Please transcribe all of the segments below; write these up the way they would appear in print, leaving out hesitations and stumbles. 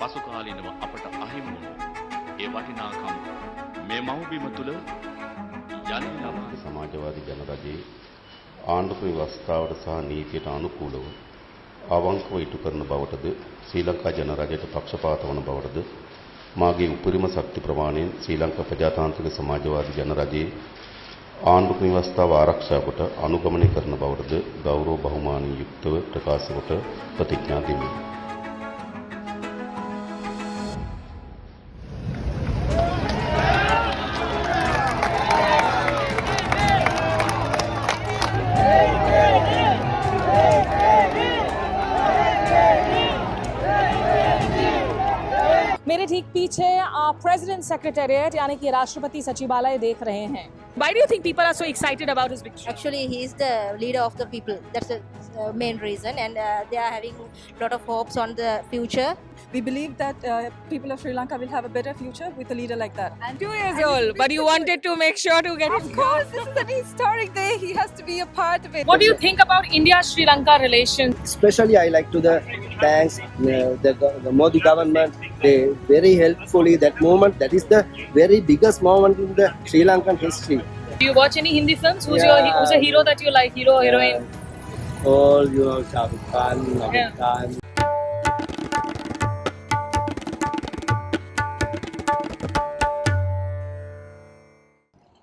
පසු කාලීනව අපට අහිමි වුණු ඒ වටිනාකම් මේ මව්බිම තුල යලි ලබා සමාජවාදී ජනරජයේ ආණ්ඩුක ව්‍යවස්ථාවට සහ නීතියට අනුකූලව අවංකව ඉටු කරන බවටද ශ්‍රී ලංකා ජනරජයට පක්ෂපාත වන බවටද මාගේ උපරිම ශක්ති ප්‍රමාණයෙන් ශ්‍රී ලංකා ප්‍රජාතාන්ත්‍රික සමාජවාදී ජනරජයේ ආණ්ඩුක ව්‍යවස්ථාව ආරක්ෂා කොට අනුගමනය කරන බවටද ගෞරව බහුමානයෙන් යුක්තව ප්‍රකාශ කොට ප්‍රතිඥා දෙමි. मेरे ठीक पीछे आप प्रेसिडेंट सेक्रेटेरिएट यानी कि राष्ट्रपति सचिवालय देख रहे हैं. Why do you think people are so excited about his victory? Actually, he is the leader of the people. That's the main reason, and they are having a lot of hopes on the future. We believe that people of Sri Lanka will have a better future with a leader like that. And 2 years old, but you wanted to make sure to get Of course, this is an historic day. He has to be a part of it. What do you think about India-Sri Lanka relations? Especially I like to the thanks the Modi government. They very helpfully that moment. That is the very biggest moment in the Sri Lankan history. Do you watch any Hindi films? Who's Yeah. who's a hero that you like? Hero, heroine? All Shah Rukh Khan, Amir Yeah. Khan.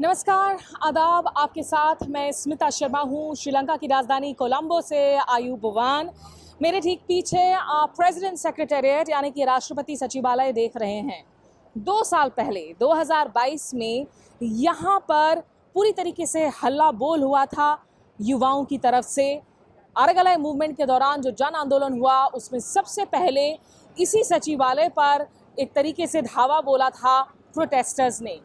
नमस्कार, आदाब, आपके साथ मैं स्मिता शर्मा हूँ श्रीलंका की राजधानी कोलंबो से आयुबवान. मेरे ठीक पीछे आप प्रेसिडेंट सेक्रेटेरिएट यानी कि राष्ट्रपति सचिवालय देख रहे हैं. 2 साल पहले 2022 में यहाँ पर पूरी तरीके से हल्ला बोल हुआ था युवाओं की तरफ से. अरगलाई मूवमेंट के दौरान जो जन आंदोलन हुआ उसमें सबसे पहले इसी सचिवालय पर एक तरीके से धावा बोला था प्रोटेस्टर्स ने.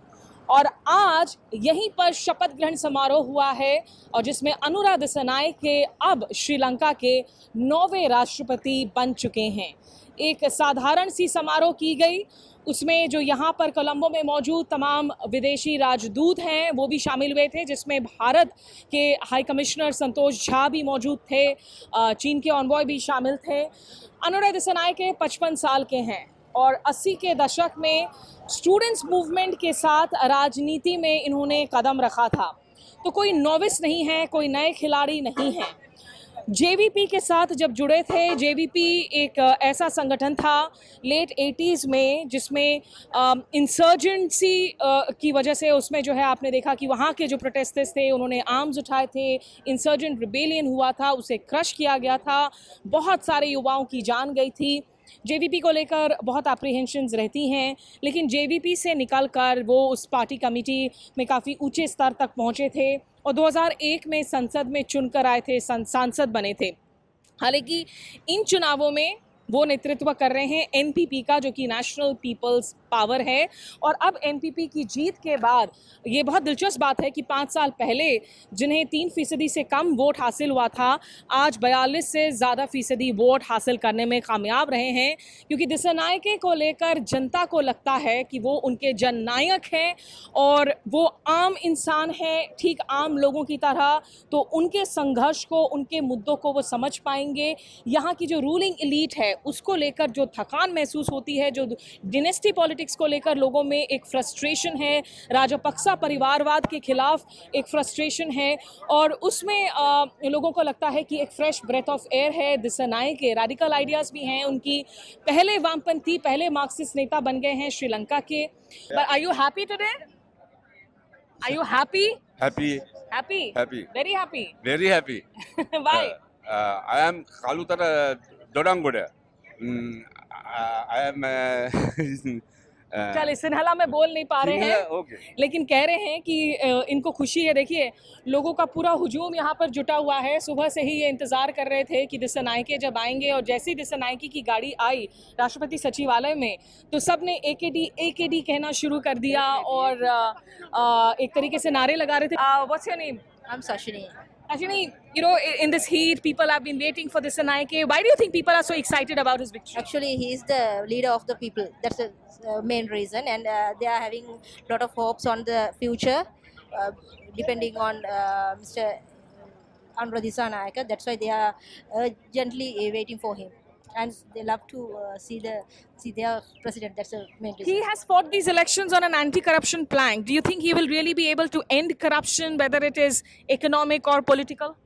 और आज यहीं पर शपथ ग्रहण समारोह हुआ है और जिसमें अनुरा दिसानायके अब श्रीलंका के 9वें राष्ट्रपति बन चुके हैं. एक साधारण सी समारोह की गई, उसमें जो यहाँ पर कोलंबो में मौजूद तमाम विदेशी राजदूत हैं वो भी शामिल हुए थे, जिसमें भारत के हाई कमिश्नर संतोष झा भी मौजूद थे, चीन के ऑनवॉय भी शामिल थे. अनुरा दिसानायके 55 साल के हैं और 80 के दशक में स्टूडेंट्स मूवमेंट के साथ राजनीति में इन्होंने कदम रखा था. तो कोई नोविस नहीं है, कोई नए खिलाड़ी नहीं है. जेवीपी के साथ जब जुड़े थे, जेवीपी एक ऐसा संगठन था लेट 80s में जिसमें इंसर्जेंसी की वजह से उसमें जो है आपने देखा कि वहाँ के जो प्रोटेस्टर्स थे उन्होंने आर्म्स उठाए थे, इंसर्जेंट रिबेलियन हुआ था, उसे क्रश किया गया था, बहुत सारे युवाओं की जान गई थी. जेवीपी को लेकर बहुत अप्रीहेंशंस रहती हैं, लेकिन जेवीपी से निकलकर वो उस पार्टी कमेटी में काफ़ी ऊंचे स्तर तक पहुंचे थे और 2001 में संसद में चुनकर आए थे, सांसद बने थे. हालांकि इन चुनावों में वो नेतृत्व कर रहे हैं एनपीपी का, जो कि नेशनल पीपल्स पावर है. और अब एनपीपी की जीत के बाद ये बहुत दिलचस्प बात है कि 5 साल पहले जिन्हें 3% से कम वोट हासिल हुआ था, आज 42 से ज़्यादा फीसदी वोट हासिल करने में कामयाब रहे हैं. क्योंकि दिसानायके को लेकर जनता को लगता है कि वो उनके जननायक हैं और वो आम इंसान हैं, ठीक आम लोगों की तरह. तो उनके संघर्ष को, उनके मुद्दों को वो समझ पाएंगे. यहाँ की जो रूलिंग एलीट है उसको लेकर जो थकान महसूस होती है, जो डिनेस्टी पॉलिटिक्स को लेकर लोगों में एक फ्रस्ट्रेशन है, राजपक्सा परिवारवाद के खिलाफ एक फ्रस्ट्रेशन है, और उसमें लोगों को लगता है कि एक फ्रेश ब्रेथ ऑफ एयर है. दिसानायके रेडिकल आइडियाज़ भी हैं उनकी, पहले वामपंथी, पहले मार्क्सिस्ट नेता बन गए हैं श्रीलंका के. But are you happy today? Are you happy? Happy, Happy? happy, Very happy. very happy. Why? I am Kalutara Dodangoda. I am. चल सिन्हला में बोल नहीं पा रहे हैं, Okay. लेकिन कह रहे हैं कि इनको खुशी है. देखिए, लोगों का पूरा हुजूम यहाँ पर जुटा हुआ है. सुबह से ही ये इंतज़ार कर रहे थे कि दिसानायके जब आएंगे, और जैसे ही दिसानायके की गाड़ी आई राष्ट्रपति सचिवालय में तो सब ने एकेडी कहना शुरू कर दिया और एक तरीके से नारे लगा रहे थे. What's your name? I'm Sashini. Actually, you know, in this heat, people have been waiting for Disasanayake. Why do you think people are so excited about his victory? Actually, he is the leader of the people. That's the main reason, and they are having a lot of hopes on the future, depending on Mr. Anura Disanayake. That's why they are urgently waiting for him. and they love to see their president. That's the main reason. He has fought these elections on an anti-corruption plank. Do you think he will really be able to end corruption, whether it is economic or political?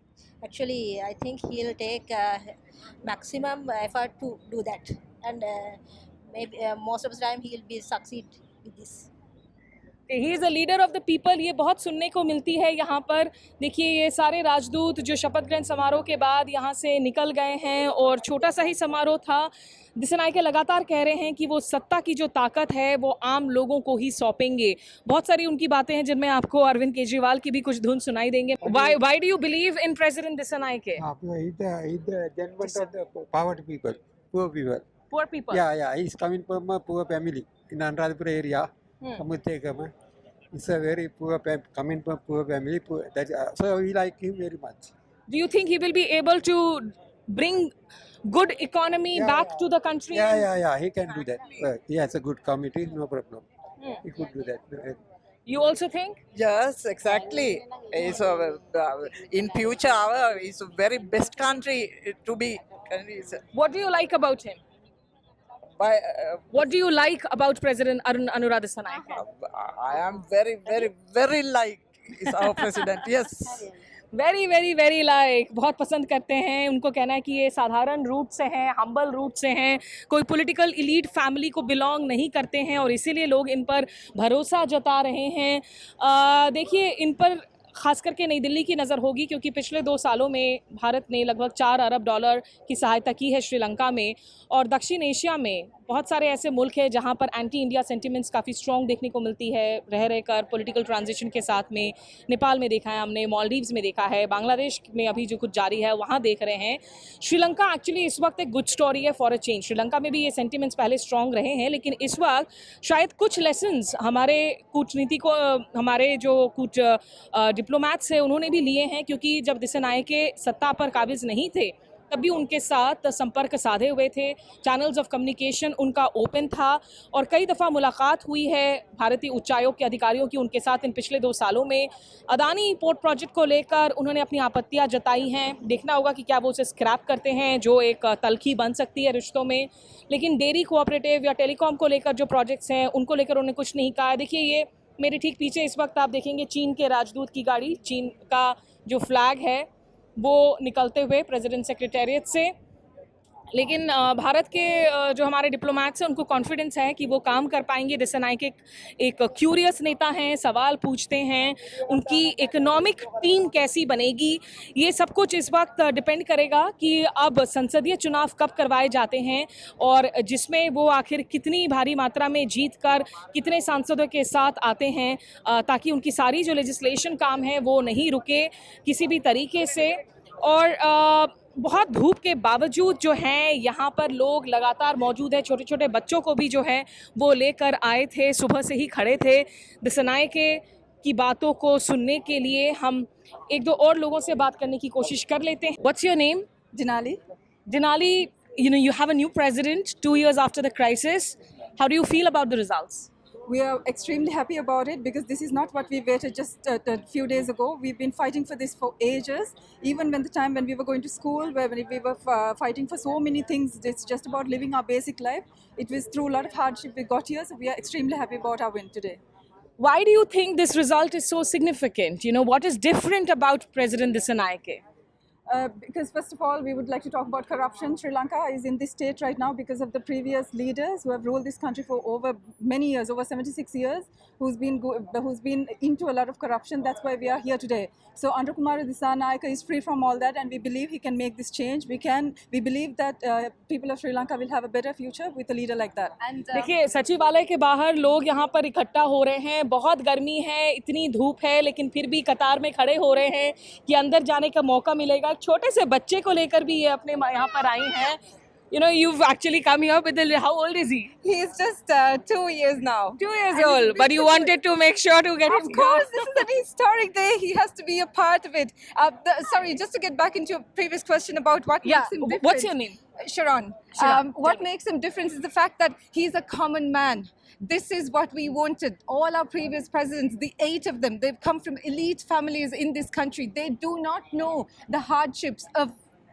Actually, I think he'll take maximum effort to do that, and maybe most of the time he'll be succeed with this. He is a leader of the people, ये बहुत सुनने को मिलती है यहाँ पर। देखिए ये सारे राजदूत जो शपथ ग्रहण समारोह के बाद यहाँ से निकल गए हैं और छोटा सा ही समारोह था। दिसनायके लगातार कह रहे हैं कि वो सत्ता की जो ताकत है वो आम लोगों को ही सौंपेंगे। बहुत सारी उनकी बातें हैं जिनमें आपको अरविंद केजरीवाल की भी कुछ धुन सुनाई देंगे। Why do you believe in President Dissanayake? He's the gentleman of the poverty people, poor people. Poor people. Yeah, he's coming from a poor family in Anuradhapura area. Kamuthekam. He's a very poor coming from poor family. So we like him very much. Do you think he will be able to bring good economy back to the country? Yeah, he can do that. He has a good committee, no problem. He could do that. You also think? Yes, exactly. It's in future, it's a very best country to be. What do you like about him? What do you like about President Anuradha Dissanayake? I am very, very, very like is our president. Yes. Very very very like, बहुत पसंद करते हैं। उनको कहना है कि ये साधारण रूट से हैं, हम्बल रूट से हैं, कोई पॉलिटिकल इलीट फैमिली को बिलोंग नहीं करते हैं और इसीलिए लोग इन पर भरोसा जता रहे हैं। देखिए इन पर ख़ास करके नई दिल्ली की नज़र होगी क्योंकि पिछले 2 सालों में भारत ने लगभग $4 अरब की सहायता की है श्रीलंका में। और दक्षिण एशिया में बहुत सारे ऐसे मुल्क हैं जहां पर एंटी इंडिया सेंटिमेंट्स काफ़ी स्ट्रॉन्ग देखने को मिलती है रह कर पॉलिटिकल ट्रांजिशन के साथ में। नेपाल में देखा है हमने, मालदीव्स में देखा है, बांग्लादेश में अभी जो कुछ जारी है वहाँ देख रहे हैं। श्रीलंका एक्चुअली इस वक्त एक गुड स्टोरी है फॉर अ चेंज। श्रीलंका में भी ये सेंटिमेंट्स पहले स्ट्रॉन्ग रहे हैं लेकिन इस वक्त शायद कुछ लेसन्स हमारे कूटनीति को, हमारे जो कुछ डिप्लोमैट्स हैं उन्होंने भी लिए हैं क्योंकि जब दिसनायके सत्ता पर काबिज नहीं थे तब भी उनके साथ संपर्क साधे हुए थे। चैनल्स ऑफ कम्युनिकेशन उनका ओपन था और कई दफ़ा मुलाकात हुई है भारतीय उच्चायोग के अधिकारियों की उनके साथ इन पिछले 2 सालों में। अदानी पोर्ट प्रोजेक्ट को लेकर उन्होंने अपनी आपत्तियां जताई हैं। देखना होगा कि क्या वो उसे स्क्रैप करते हैं जो एक तलखी बन सकती है रिश्तों में। लेकिन डेयरी कोऑपरेटिव या टेलीकॉम को लेकर जो प्रोजेक्ट्स हैं उनको लेकर उन्होंने कुछ नहीं कहा। देखिए ये मेरे ठीक पीछे इस वक्त आप देखेंगे चीन के राजदूत की गाड़ी, चीन का जो फ्लैग है वो निकलते हुए प्रेसिडेंट सेक्रेटेरिएट से। लेकिन भारत के जो हमारे डिप्लोमैट्स हैं उनको कॉन्फिडेंस है कि वो काम कर पाएंगे। दिसनायके एक क्यूरियस नेता हैं, सवाल पूछते हैं। उनकी इकोनॉमिक टीम कैसी बनेगी ये सब कुछ इस वक्त डिपेंड करेगा कि अब संसदीय चुनाव कब करवाए जाते हैं और जिसमें वो आखिर कितनी भारी मात्रा में जीत कर कितने सांसदों के साथ आते हैं ताकि उनकी सारी जो लेजिस्लेशन काम है वो नहीं रुके किसी भी तरीके से। और बहुत धूप के बावजूद जो है यहाँ पर लोग लगातार मौजूद है। छोटे छोटे बच्चों को भी जो है वो लेकर आए थे, सुबह से ही खड़े थे दिसनायके की बातों को सुनने के लिए। हम 1-2 और लोगों से बात करने की कोशिश कर लेते हैं। What's your name? Denali. Denali, you have a new president 2 years after the crisis. How do you feel about the results? We are extremely happy about it because this is not what we waited just a few days ago. We've been fighting for this for ages. Even when the time when we were going to school, when we were fighting for so many things, it's just about living our basic life. It was through a lot of hardship we got here, so we are extremely happy about our win today. Why do you think this result is so significant? What is different about President Dissanayake? Because first of all, we would like to talk about corruption. Sri Lanka is in this state right now because of the previous leaders who have ruled this country for over many years, over 76 years, who's been into a lot of corruption. That's why we are here today. So Andhra Kumar Dissanayake is free from all that, and we believe he can make this change. We believe that people of Sri Lanka will have a better future with a leader like that. And देखिए सचिवालय के बाहर लोग यहाँ पर इकट्ठा हो रहे हैं। बहुत गर्मी है, इतनी धूप है, लेकिन फिर भी कतार में खड़े हो रहे हैं कि अंदर जाने का मौका मिलेगा। छोटे से बच्चे को लेकर भी ये अपने यहाँ पर आई हैं। You've actually come here with how old is he? He is just 2 years now. 2 years old, but you wanted to make sure to get him. Of course, this is an historic day. He has to be a part of it. Sorry, just to get back into your previous question about what makes him different. What's your name? Sharon. What makes him different is the fact that he's a common man. This is what we wanted. All our previous presidents, the 8 of them, they've come from elite families in this country. They do not know the hardships of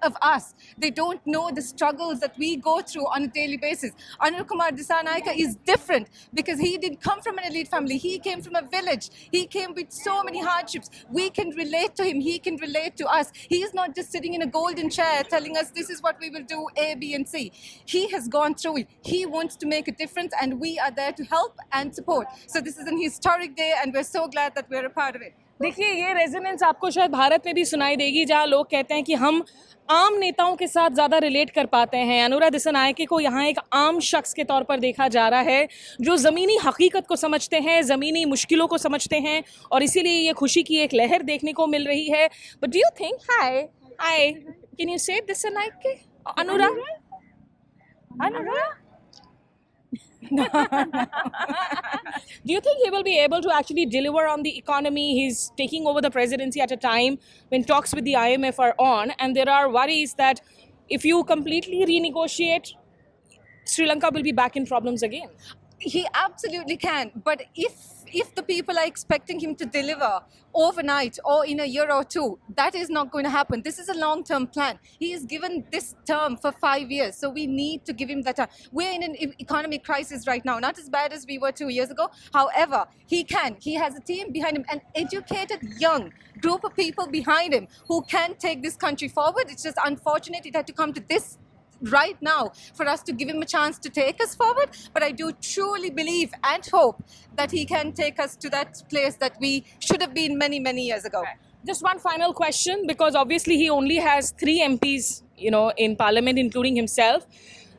of us. They don't know the struggles that we go through on a daily basis. Anura Kumar Dissanayake is different because he didn't come from an elite family. He came from a village. He came with so many hardships. We can relate to him. He can relate to us. He is not just sitting in a golden chair telling us this is what we will do, A, B, and C. He has gone through it. He wants to make a difference, and we are there to help and support. So this is an historic day, and we're so glad that we're a part of it. देखिए ये resonance आपको शायद भारत में भी सुनाई देगी, जहां लोग कहते हैं कि हम आम नेताओं के साथ ज़्यादा रिलेट कर पाते हैं। अनुरा दिसानायके को यहाँ एक आम शख्स के तौर पर देखा जा रहा है जो ज़मीनी हकीकत को समझते हैं, ज़मीनी मुश्किलों को समझते हैं, और इसीलिए ये खुशी की एक लहर देखने को मिल रही है। But do you think hi can you से Dissanayake Anura Do you think he will be able to actually deliver on the economy? He's taking over the presidency at a time when talks with the IMF are on, and there are worries that if you completely renegotiate, Sri Lanka will be back in problems again. He absolutely can, but if the people are expecting him to deliver overnight or in a year or two, that is not going to happen. This is a long-term plan. He is given this term for 5 years, so we need to give him that time. We're in an economic crisis right now, not as bad as we were 2 years ago. However, he can. He has a team behind him, an educated young group of people behind him who can take this country forward. It's just unfortunate it had to come to this right now for us to give him a chance to take us forward, but I do truly believe and hope that he can take us to that place that we should have been many years ago. Just one final question, because obviously he only has 3 MPs, in parliament, including himself.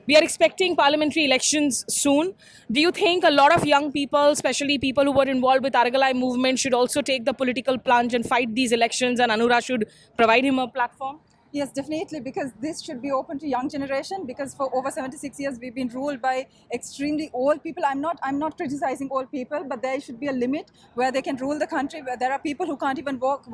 We are expecting parliamentary elections soon. Do you think a lot of young people, especially people who were involved with Aragalai movement, should also take the political plunge and fight these elections, and Anura should provide him a platform? Yes, definitely, because this should be open to young generation, because for over 76 years we've been ruled by extremely old people. I'm not criticizing old people, but there should be a limit where they can rule the country, where there are people who can't even walk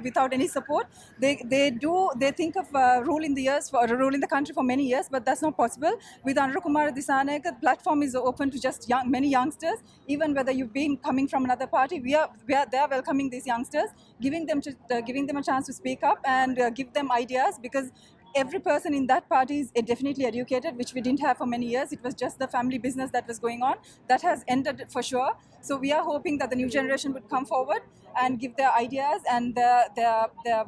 without any support. They think of ruling the country for many years, but that's not possible. With Anura Kumar Dissanayake, the platform is open to just many youngsters, even whether you've been coming from another party. We are there welcoming these youngsters, giving them a chance to speak up and give them ideas, because every person in that party is definitely educated, which we didn't have for many years. It was just the family business that was going on. That has ended for sure. So we are hoping that the new generation would come forward and give their ideas and their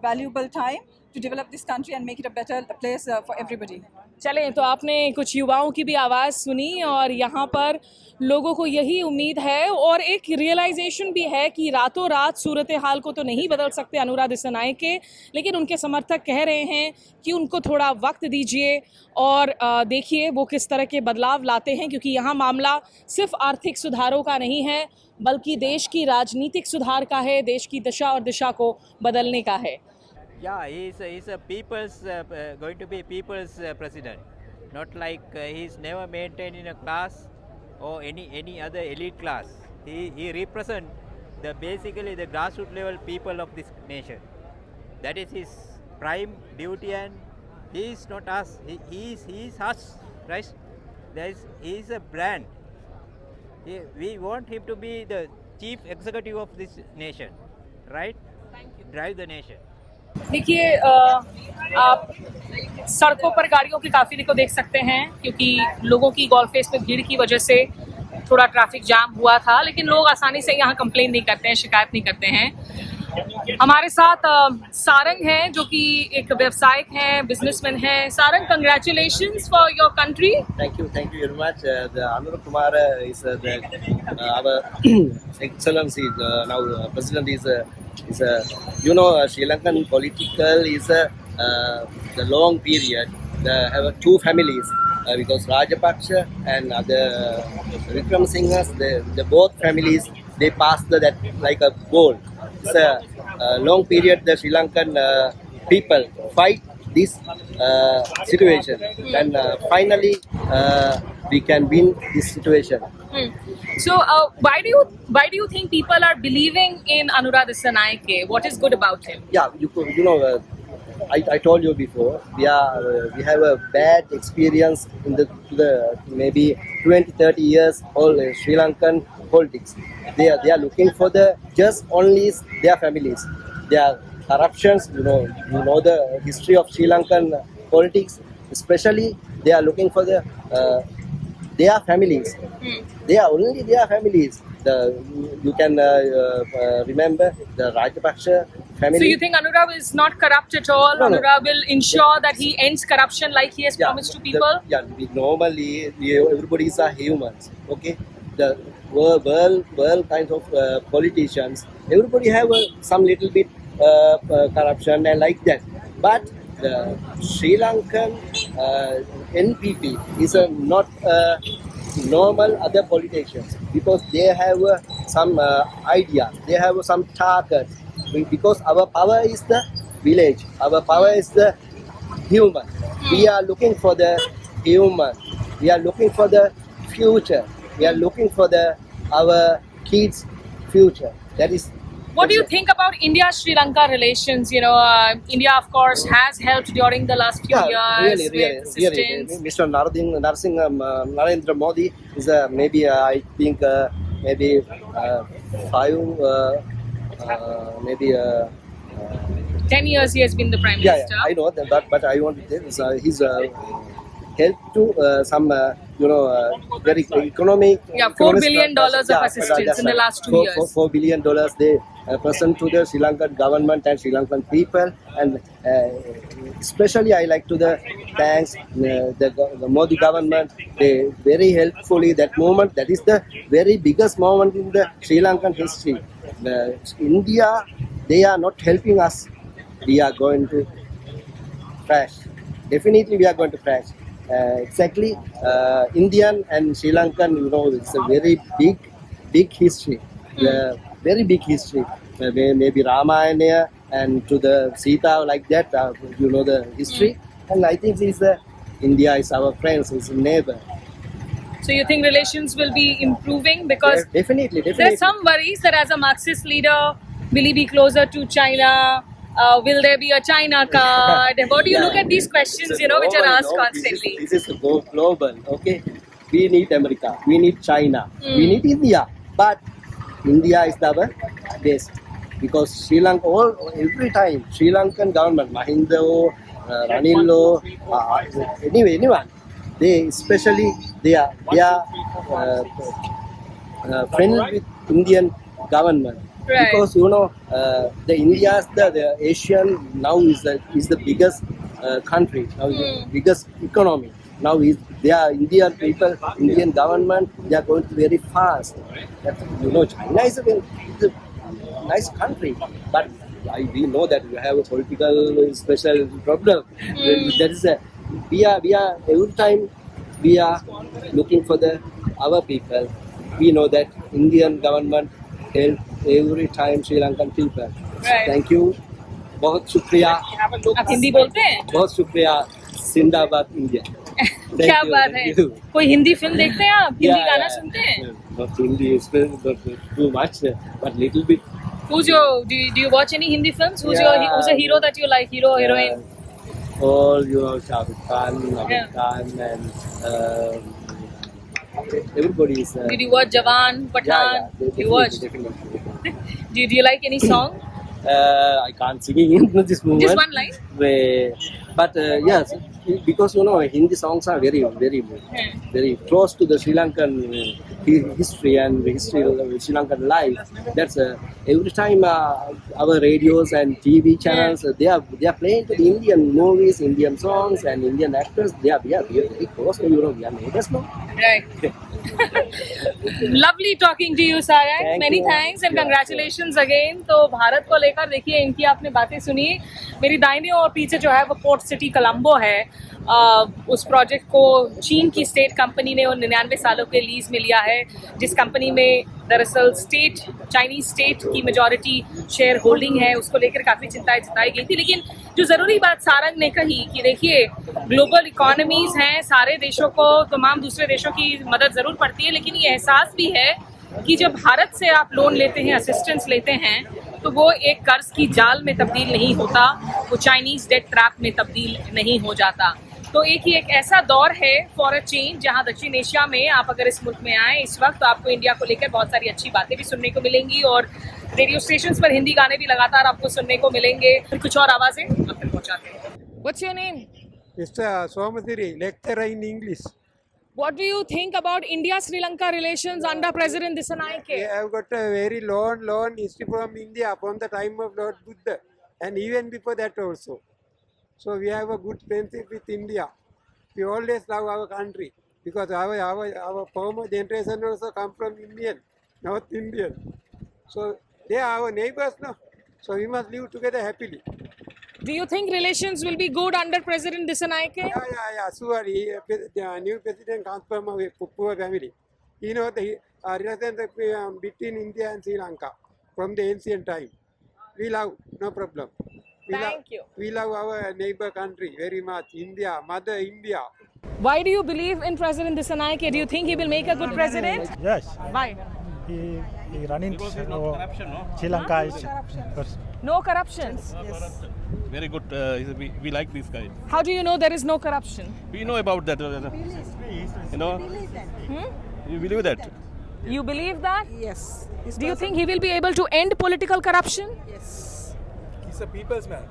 valuable time to develop this country and make it a better place for everybody. चलें, तो आपने कुछ युवाओं की भी आवाज़ सुनी, और यहाँ पर लोगों को यही उम्मीद है और एक रियलाइजेशन भी है कि रातों रात सूरत हाल को तो नहीं बदल सकते अनुरा दिसानायके, लेकिन उनके समर्थक कह रहे हैं कि उनको थोड़ा वक्त दीजिए और देखिए वो किस तरह के बदलाव लाते हैं, क्योंकि यहाँ मामला सिर्फ आर्थिक सुधारों का नहीं है, बल्कि देश की राजनीतिक सुधार का है, देश की दशा और दिशा को बदलने का है। Yeah, he's a people's going to be people's president. Not like he's never maintained in a class or any other elite class. He represents basically the grassroots level people of this nation. That is his prime duty, and he is not us. He is us, right? He is a brand. We want him to be the chief executive of this nation, right? Thank you. Drive the nation. देखिए आप सड़कों पर गाड़ियों के काफिले को देख सकते हैं, क्योंकि लोगों की गोल फेस पे भीड़ की वजह से थोड़ा ट्रैफिक जाम हुआ था, लेकिन लोग आसानी से यहाँ कंप्लेन नहीं करते हैं, शिकायत नहीं करते हैं। हमारे साथ सारंग हैं, जो कि एक व्यवसायिक हैं, बिजनेसमैन हैं। Sarang, congratulations for your country. Thank you very much. The Anura Kumar is our excellency. Now president is Sri Lankan political is the long period. They have 2 families because Rajapaksa and other Wickremesinghe, the both families, they passed that like a goal. It's a long period the Sri Lankan people fight this situation, and finally we can win this situation. So why do you think people are believing in Anura Dissanayake? What is good about him? Yeah, I told you before, we have a bad experience in the maybe 20-30 years all Sri Lankan politics. They are looking for just only their families. They are corruptions. You know the history of Sri Lankan politics. Especially, they are looking for their families. They are only their families. You can remember the Rajapaksa family. So you think Anurag is not corrupt at all? No. Anurag will ensure that he ends corruption like he has promised to people? Normally, everybody are humans. Okay, the world kinds of politicians. Everybody have some little bit corruption and like that. But the Sri Lankan NPP is not normal other politicians, because they have some ideas, they have some targets. Because our power is the village, our power is the human. We are looking for the human. We are looking for the future. We are looking for our kids' future. That is. What do you think about India-Sri Lanka relations? You know, India, of course, has helped during the last few years with assistance. Mr. Narendra Modi is maybe I think maybe 10 years he has been the Prime Minister. I know that, but I want to tell is his help to some very economic. $4 billion of assistance in the last 2 years. $4 billion they present to the Sri Lankan government and Sri Lankan people, and especially I like to thanks the Modi government. They very helpfully that moment. That is the very biggest moment in the Sri Lankan history. India, they are not helping us. We are going to crash. Definitely, we are going to crash. Exactly, Indian and Sri Lankan, it's a very big history, very big history. Maybe Ramayana and to the Sita like that, the history. And I think India is our friends, is a neighbor. So you think relations will be improving? Because definitely. There's some worries that as a Marxist leader, will he be closer to China? Will there be a China card? What do you look at these questions, which are asked constantly? This is global, okay? We need America, we need China, we need India. But India is our best. Because Sri Lanka, every time, Sri Lankan government, Mahinda, Ranil, anyone, they especially, they are friendly with Indian government. Right. Because the India's the Asian now is the biggest country, now is the biggest economy. Now they are Indian people, Indian government, they are going very fast. China is a nice country, but we know that we have a political special problem. That is we are every time we are looking for our people. We know that Indian government help every time Sri Lankan people. Right. Thank you. बहुत शुक्रिया. आप हिंदी बोलते हैं? बहुत शुक्रिया. जिंदाबाद India. क्या बात है. कोई हिंदी फिल्म देखते हैं आप? हिंदी गाना सुनते हैं? Not Hindi, not too much, but little bit. Do you watch any Hindi films? Who's a hero that you like? Hero, heroine? All Shah Rukh Khan, Amir Khan, and everybody is. Did you watch Jawan, Pathan? You watched? Definitely. Do you like any song? I can't sing in this moment. Just one line? But yes, because Hindi songs are very, very, very close to the Sri Lankan history and the history of the Sri Lankan life. That's every time our radios and TV channels they are playing to the Indian movies, Indian songs, and Indian actors. We are very close to we are neighbors now. Right. Lovely talking to you, Sarang. Many thanks and congratulations again. तो भारत को लेकर देखिए इनकी आपने बातें सुनी. मेरी दाहिने और पीछे जो है वो पोर्ट सिटी कोलंबो है. उस प्रोजेक्ट को चीन की स्टेट कंपनी ने 99 सालों के लीज में लिया है, जिस कंपनी में दरअसल चाइनीज स्टेट की मेजॉरिटी शेयर होल्डिंग है. उसको लेकर काफ़ी चिंताएं जताई गई थी. लेकिन जो ज़रूरी बात सारंग ने कही कि देखिए ग्लोबल इकोनॉमीज़ हैं, सारे देशों को तमाम दूसरे देशों की मदद ज़रूर पड़ती है, लेकिन ये एहसास भी है कि जब भारत से आप लोन लेते हैं, असिस्टेंस लेते हैं, तो वो एक कर्ज की जाल में तब्दील नहीं होता, वो चाइनीज़ डेट ट्रैप में तब्दील नहीं हो जाता. तो एक ऐसा दौर है फॉर अ चेंज जहां दक्षिण एशिया में आप अगर इस मुल्क में आए इस वक्त तो आपको इंडिया को लेकर बहुत सारी अच्छी बातें भी सुनने को मिलेंगी और रेडियो स्टेशंस पर हिंदी गाने भी लगातार आपको सुनने को मिलेंगे। फिर कुछ और आवाजें आप तक पहुंचाते हैं। What's your name? Mr. Somasiri, lecturer in English. What do you think about India-Sri Lanka relations under President We Dissanayake? have got a very long history from India, from the time of Lord Buddha, and even before that also. So we have a good friendship with India. We always love our country because our former generation also come from North Indian. So they are our neighbors now. So we must live together happily. Do you think relations will be good under President Dissanayake? Yeah, sure. The new president comes from a poor family. You know the relations between India and Sri Lanka from the ancient time. We love, no problem. Thank you. We love our neighbor country very much. India, Mother India. Why do you believe in President Dissanayake? Do you think he will make a good president? Yes, Why? he running Sri Lanka is No corruptions. Very good. We like this guy. How do you know there is no corruption? We know about that. You know. You believe that? You believe that? Yes. Do you think he will be able to end political corruption? Yes. He's a people's man.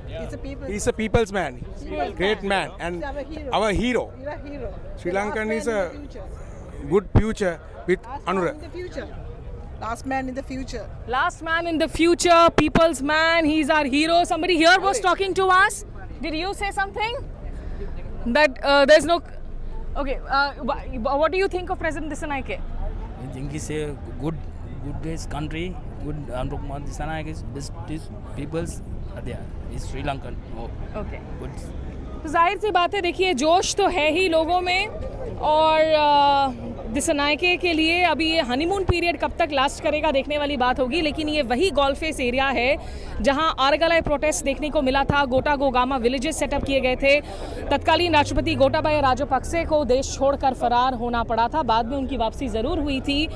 He's a people. He's a people's man. Great man. And our hero. You're a hero. Sri Lankan is a good future with Anurag. Last man in the future. Last man in the future, people's man, he's our hero. Somebody here was talking to us. Did you say something? That there's no... Okay, what do you think of President Dissanayake? I think he's a good country, good Anurag Kumar Dissanayake is best peoples are there. He's Sri Lankan. Okay. Good. तो जाहिर सी बात है, देखिए जोश तो है ही लोगों में और दिसनायके के लिए अभी ये हनीमून पीरियड कब तक लास्ट करेगा देखने वाली बात होगी। लेकिन ये वही गोल्फ फेस एरिया है जहां आरगलाई प्रोटेस्ट देखने को मिला था। गोटा गोगामा विलेजेस सेटअप किए गए थे। तत्कालीन राष्ट्रपति गोटाबाया राजपक्से को देश छोड़कर फरार होना पड़ा था। बाद में उनकी वापसी ज़रूर हुई थी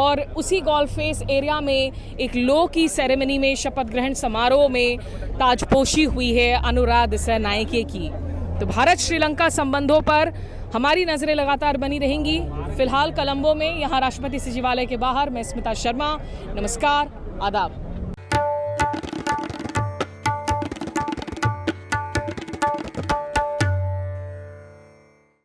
और उसी गोल्फ फेस एरिया में एक लो की सेरेमनी में शपथ ग्रहण समारोह में ताजपोशी हुई है अनुराग दिसानायके की। तो भारत श्रीलंका संबंधों पर हमारी नज़रें लगातार बनी रहेंगी। फिलहाल कोलंबो में यहाँ राष्ट्रपति सचिवालय के बाहर मैं स्मिता शर्मा, नमस्कार, आदाब।